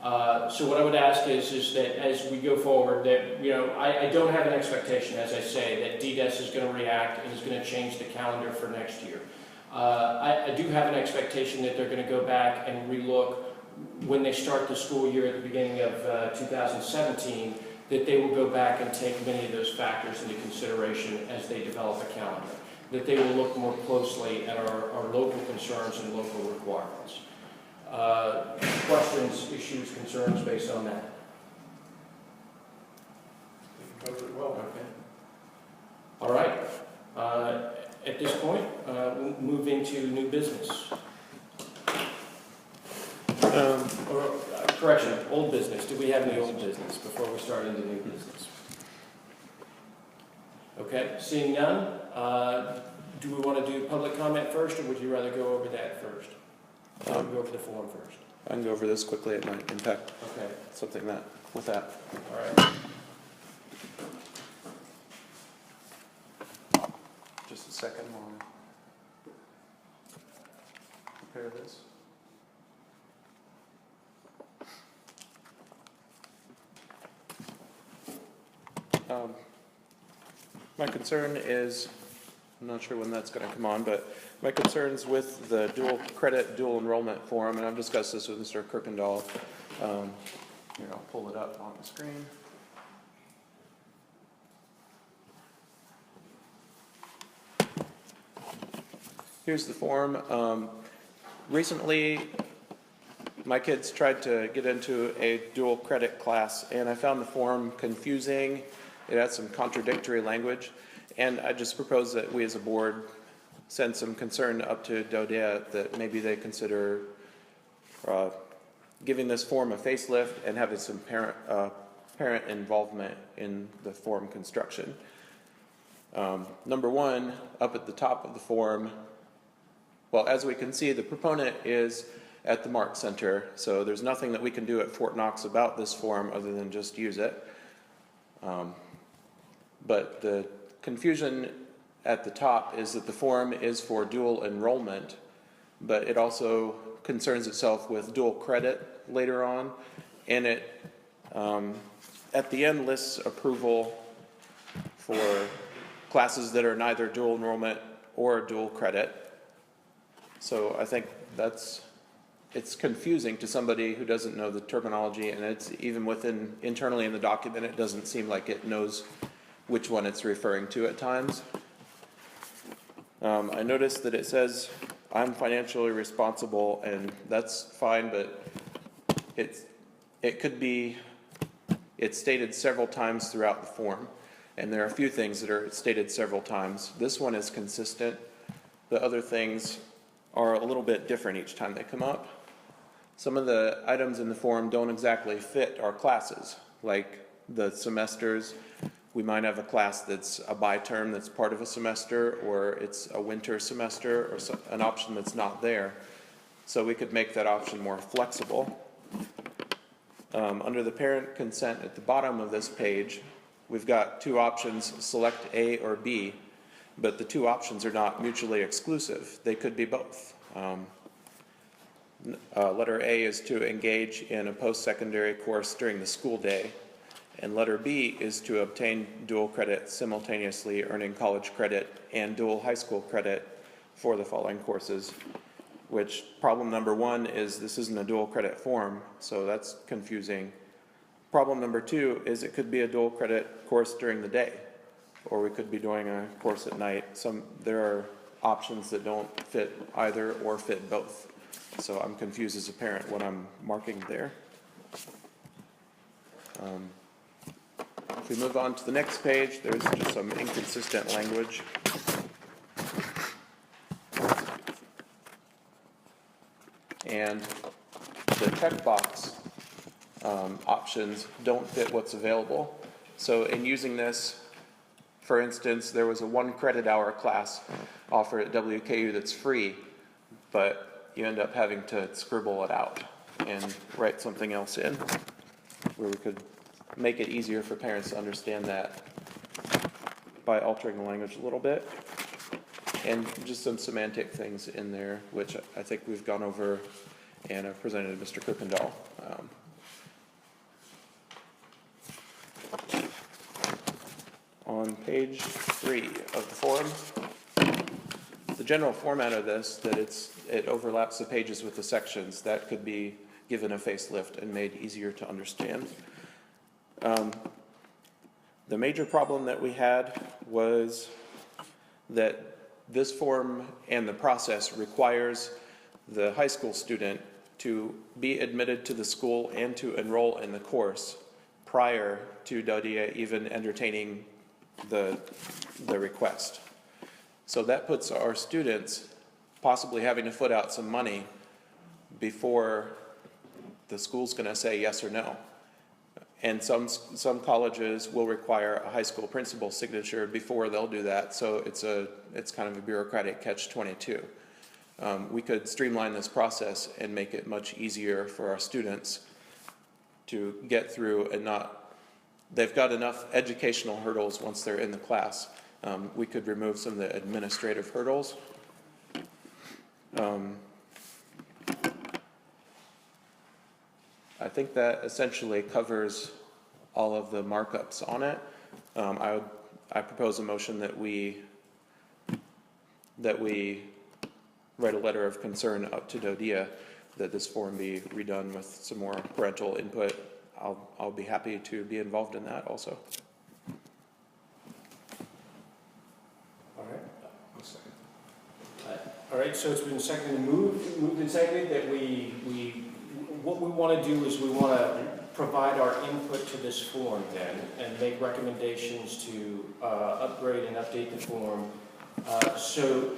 So what I would ask is that as we go forward, that, I don't have an expectation, as I say, that DDES is going to react and is going to change the calendar for next year. I do have an expectation that they're going to go back and relook when they start the school year at the beginning of 2017, that they will go back and take many of those factors into consideration as they develop a calendar, that they will look more closely at our local concerns and local requirements. Questions, issues, concerns based on that? Covered it well. Okay. All right. At this point, we'll move into new business. Correction, old business. Do we have any old business before we start into new business? Okay, seeing none, do we want to do public comment first, or would you rather go over that first? Go over the form first. I can go over this quickly. It might impact something with that. All right. Just a second while I prepare this. My concern is, I'm not sure when that's going to come on, but my concerns with the dual credit, dual enrollment form, and I've discussed this with Mr. Kirkendall. Here, I'll pull it up on the screen. Here's the form. Recently, my kids tried to get into a dual credit class, and I found the form confusing. It had some contradictory language, and I just propose that we as a board send some concern up to DODEA that maybe they consider giving this form a facelift and having some parent involvement in the form construction. Number one, up at the top of the form, well, as we can see, the proponent is at the Mark Center, so there's nothing that we can do at Fort Knox about this form other than just use it. But the confusion at the top is that the form is for dual enrollment, but it also concerns itself with dual credit later on, and it at the end lists approval for classes that are neither dual enrollment or dual credit. So I think it's confusing to somebody who doesn't know the terminology, and it's even internally in the document, it doesn't seem like it knows which one it's referring to at times. I noticed that it says I'm financially responsible, and that's fine, but it's stated several times throughout the form, and there are a few things that are stated several times. This one is consistent. The other things are a little bit different each time they come up. Some of the items in the form don't exactly fit our classes, like the semesters. We might have a class that's a bi-term that's part of a semester, or it's a winter semester, or an option that's not there. So we could make that option more flexible. Under the parent consent at the bottom of this page, we've got two options, select A or B, but the two options are not mutually exclusive. They could be both. Letter A is to engage in a post-secondary course during the school day, and letter B is to obtain dual credit simultaneously, earning college credit and dual high school credit for the following courses, which problem number one is this isn't a dual credit form, so that's confusing. Problem number two is it could be a dual credit course during the day, or we could be doing a course at night. There are options that don't fit either or fit both. So I'm confused as a parent when I'm marking there. If we move on to the next page, there's just some inconsistent language. And the checkbox options don't fit what's available. So in using this, for instance, there was a 1 credit hour class offered at WKU that's free, but you end up having to scribble it out and write something else in, where we could make it easier for parents to understand that by altering the language a little bit. And just some semantic things in there, which I think we've gone over and I've presented to Mr. Kirkendall. page 3 of the form. The general format of this, that it overlaps the pages with the sections, that could be given a facelift and made easier to understand. The major problem that we had was that this form and the process requires the high school student to be admitted to the school and to enroll in the course prior to DODIA even entertaining the request. So that puts our students possibly having to foot out some money before the school's going to say yes or no. And some colleges will require a high school principal signature before they'll do that, so it's kind of a bureaucratic catch-22. We could streamline this process and make it much easier for our students to get through and they've got enough educational hurdles once they're in the class. We could remove some of the administrative hurdles. I think that essentially covers all of the markups on it. I propose a motion that we write a letter of concern up to DODIA that this form be redone with some more parental input. I'll be happy to be involved in that also. All right. All right, so it's been moved and seconded that what we want to do is we want to provide our input to this form then and make recommendations to upgrade and update the form. So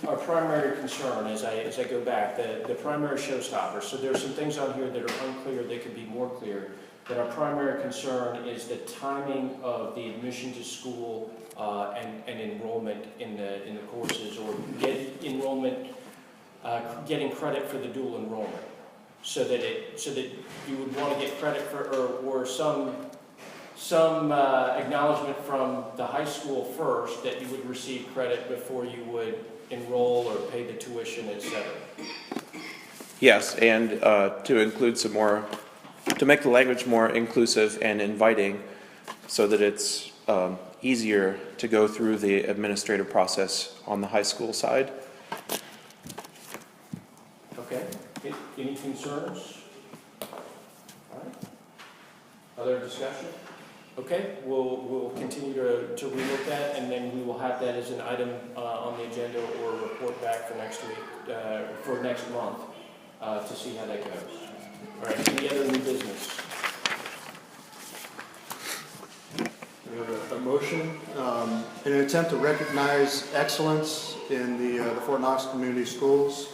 our primary concern, as I go back, the primary showstopper, so there's some things on here that are unclear, they could be more clear, but our primary concern is the timing of the admission to school and enrollment in the courses, or getting credit for the dual enrollment. So that you would want to get credit for, or some acknowledgement from the high school first that you would receive credit before you would enroll or pay the tuition, etc. Yes, and to include to make the language more inclusive and inviting so that it's easier to go through the administrative process on the high school side. Okay. Any concerns? All right. Other discussion? Okay, we'll continue to relook that, and then we will have that as an item on the agenda or a report back for next week, for next month, to see how that goes. All right, any other new business? We have a motion in an attempt to recognize excellence in the Fort Knox Community Schools.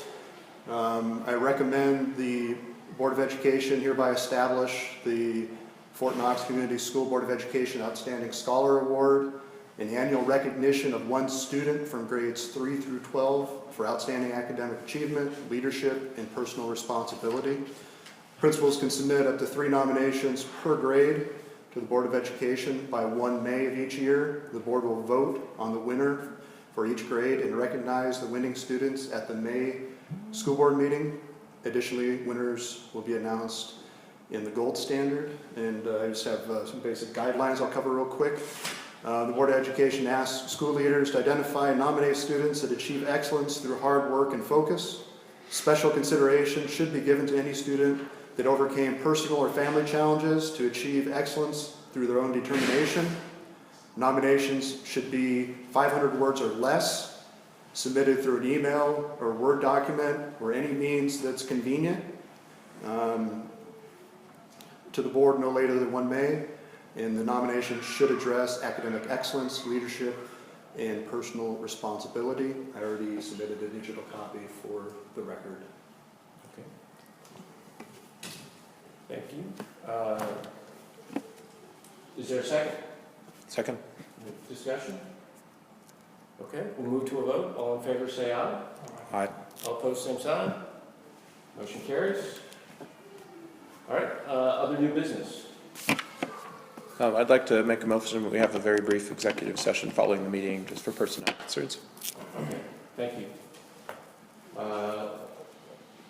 I recommend the Board of Education hereby establish the Fort Knox Community School Board of Education Outstanding Scholar Award, an annual recognition of one student from grades 3 through 12 for outstanding academic achievement, leadership, and personal responsibility. Principals can submit up to 3 nominations per grade to the Board of Education by 1 May of each year. The board will vote on the winner for each grade and recognize the winning students at the May school board meeting. Additionally, winners will be announced in the gold standard, and I just have some basic guidelines I'll cover real quick. The Board of Education asks school leaders to identify and nominate students that achieve excellence through hard work and focus. Special consideration should be given to any student that overcame personal or family challenges to achieve excellence through their own determination. Nominations should be 500 words or less, submitted through an email or Word document or any means that's convenient to the board no later than 1 May, and the nomination should address academic excellence, leadership, and personal responsibility. I already submitted a digital copy for the record. Okay. Thank you. Is there a second? Second. Discussion? Okay, we'll move to a vote. All in favor say aye. Aye. All opposed, same sign. Motion carries. All right, other new business. I'd like to make a motion that we have a very brief executive session following the meeting just for personnel concerns. Okay, thank you.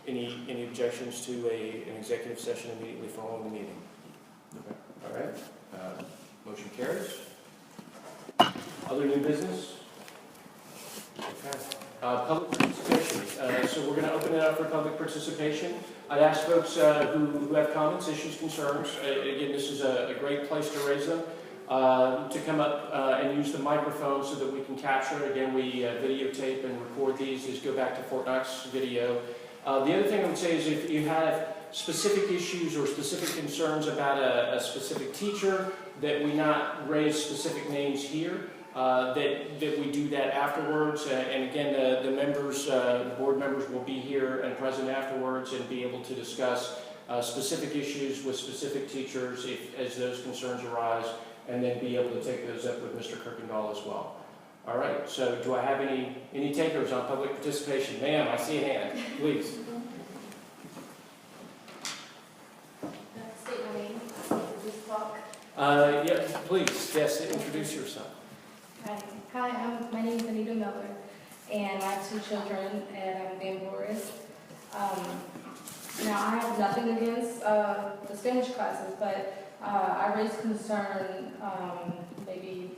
Any objections to an executive session immediately following the meeting? Okay. All right, motion carries. Other new business? Okay. Public participation. So we're going to open it up for public participation. I'd ask folks who have comments, issues, concerns, again, this is a great place to raise them, to come up and use the microphone so that we can capture. Again, we videotape and record these. Just go back to Fort Knox video. The other thing I would say is if you have specific issues or specific concerns about a specific teacher, that we not raise specific names here, that we do that afterwards. And again, the members, the board members will be here and present afterwards and be able to discuss specific issues with specific teachers as those concerns arise, and then be able to take those up with Mr. Kirkendall as well. All right, so do I have any takers on public participation? Ma'am, I see a hand, please. State my name, please talk. Yeah, please, yes, introduce yourself. Hi, my name is Anita Miller, and I have 2 children at Van Boris. Now, I have nothing against the Spanish classes, but I raised concern maybe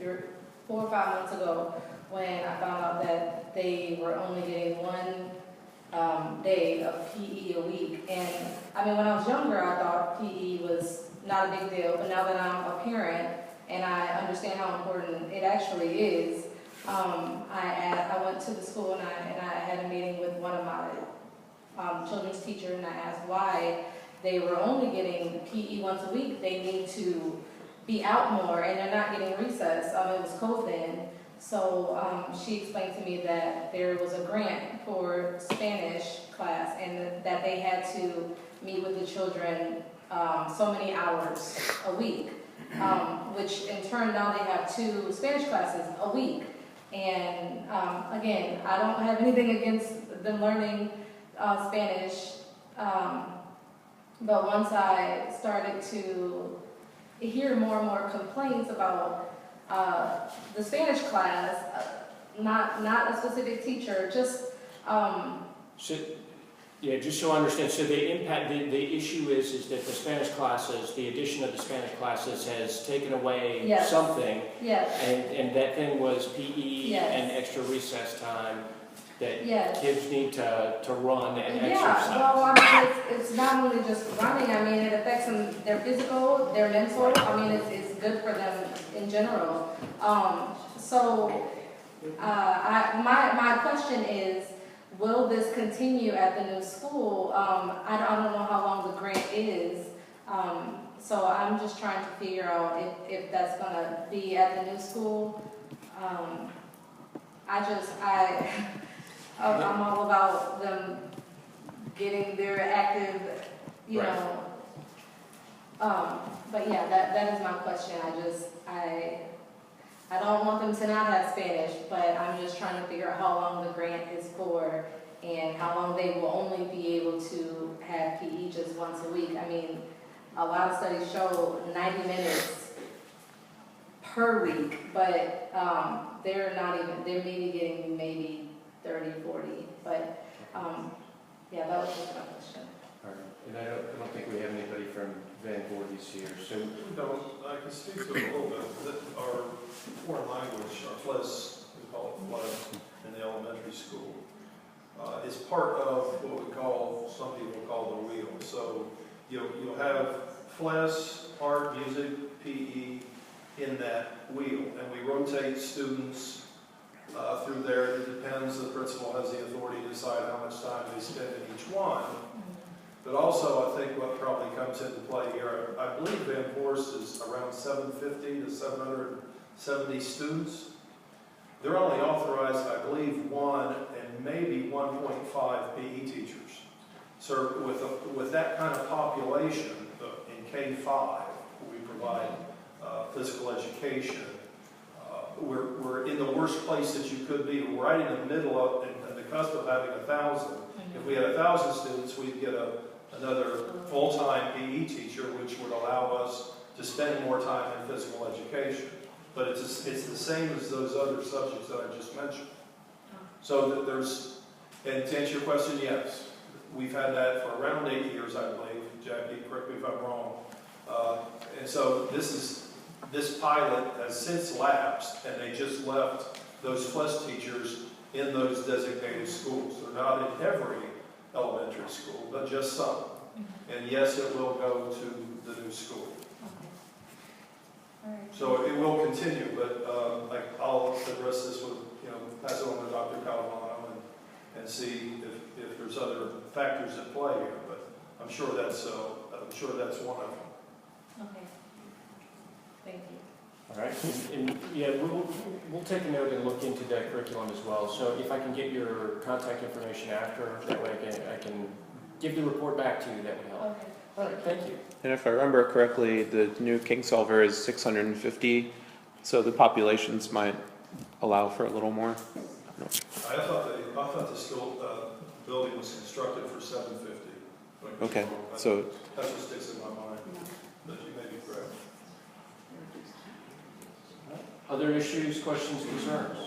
4 or 5 months ago when I found out that they were only getting 1 day of PE a week. And I mean, when I was younger, I thought PE was not a big deal, but now that I'm a parent and I understand how important it actually is, I went to the school and I had a meeting with one of my children's teacher, and I asked why they were only getting PE once a week. They need to be out more, and they're not getting recess. It was cold then. So she explained to me that there was a grant for Spanish class, and that they had to meet with the children so many hours a week, which in turn now they have 2 Spanish classes a week. And again, I don't have anything against them learning Spanish, but once I started to hear more and more complaints about the Spanish class, not a specific teacher, just Yeah, just so I understand, so the impact, the issue is that the Spanish classes, the addition of the Spanish classes has taken away Yes. something, yes, and that thing was PE Yes. and extra recess time that yes. kids need to run and Yeah, exercise. well, I mean, it's not only just running. I mean, it affects them, their physical, their mental. I mean, it's good for them in general. My question is, will this continue at the new school? I don't know how long the grant is. So I'm just trying to figure out if that's gonna be at the new school. I'm all about them getting their active, you Right. know. But yeah, that is my question. I don't want them to not have Spanish, but I'm just trying to figure out how long the grant is for and how long they will only be able to have PE just once a week. I mean, a lot of studies show 90 minutes per week, but they're maybe getting maybe 30, 40. But yeah, that was just my question. All right. And I don't think we have anybody from Van Voorhees here, so. No, I can speak to it a little bit. That our foreign language, our FLES, we call it FLES in the elementary school, is part of what we call, some people call the wheel. So you'll have FLES, art, music, PE in that wheel, and we rotate students through there. It depends, the principal has the authority to decide how much time they spend in each one. But also, I think what probably comes into play here, I believe Van Forest is around 750 to 770 students. They're only authorized, I believe, 1 and maybe 1.5 PE teachers. So with that kind of population, in K-5, we provide physical education. We're in the worst place that you could be, right in the middle of, and the cusp of having 1,000. If we had 1,000 students, we'd get another full-time PE teacher, which would allow us to spend more time in physical education. But it's the same as those other subjects that I just mentioned. So that and to answer your question, yes. We've had that for around 8 years, I believe. Jackie, correct me if I'm wrong. And so this is this pilot has since lapsed, and they just left those FLES teachers in those designated schools. They're not in every elementary school, but just some. And yes, it will go to the new school. Okay. All right. So it will continue, but I'll address this with, pass it on to Dr. Calvano and see if there's other factors at play here. But I'm sure that's one of them. Okay. Thank you. All right, and yeah, we'll take a note and look into that curriculum as well. So if I can get your contact information after, that way I can give the report back to you, that would help. Okay. All right, thank you. And if I remember correctly, the new King Solver is 650, so the populations might allow for a little more. I thought the school building was constructed for 750. Okay, so That's what sticks in my mind, but you may be correct. Other issues, questions, concerns?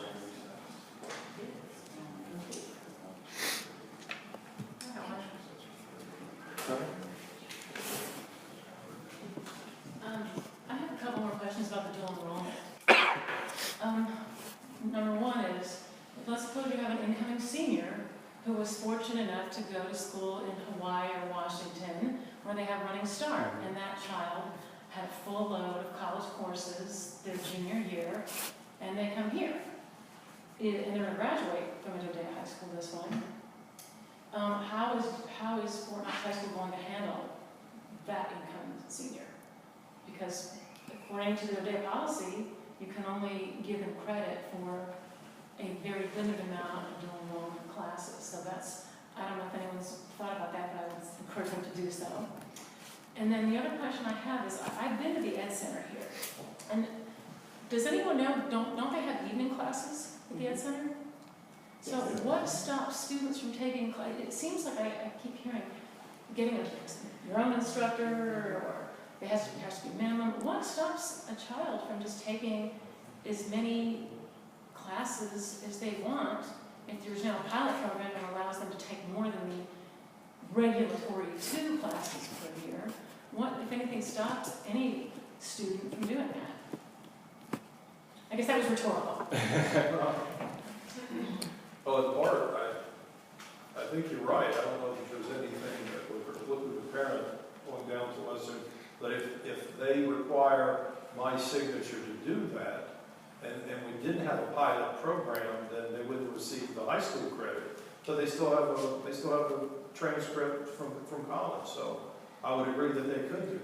I have a couple more questions about the dual enrollment. Number one is, let's suppose you have an incoming senior who was fortunate enough to go to school in Hawaii or Washington where they have Running Start, and that child had a full load of college courses their junior year, and they come here. And they're going to graduate from Adodea High School this one. How is Fort Knox High School going to handle that incoming senior? Because according to the Adodea policy, you can only give them credit for a very limited amount of dual enrollment classes. So that's, I don't know if anyone's thought about that, but I would encourage them to do so. And then the other question I have is, I've been to the Ed Center here, and does anyone know, don't they have evening classes at the Ed Center? So what stops students from taking, it seems like I keep hearing, getting your own instructor, or there has to be minimum. What stops a child from just taking as many classes as they want if there's now a pilot program that allows them to take more than the regulatory 2 classes per year? What, if anything, stops any student from doing that? I guess that was rhetorical. Well, in part, I think you're right. I don't know if there's anything that would preclude the parent going down to us. But if they require my signature to do that, and we didn't have a pilot program, then they wouldn't receive the high school credit. So they still have a transcript from college. So I would agree that they could do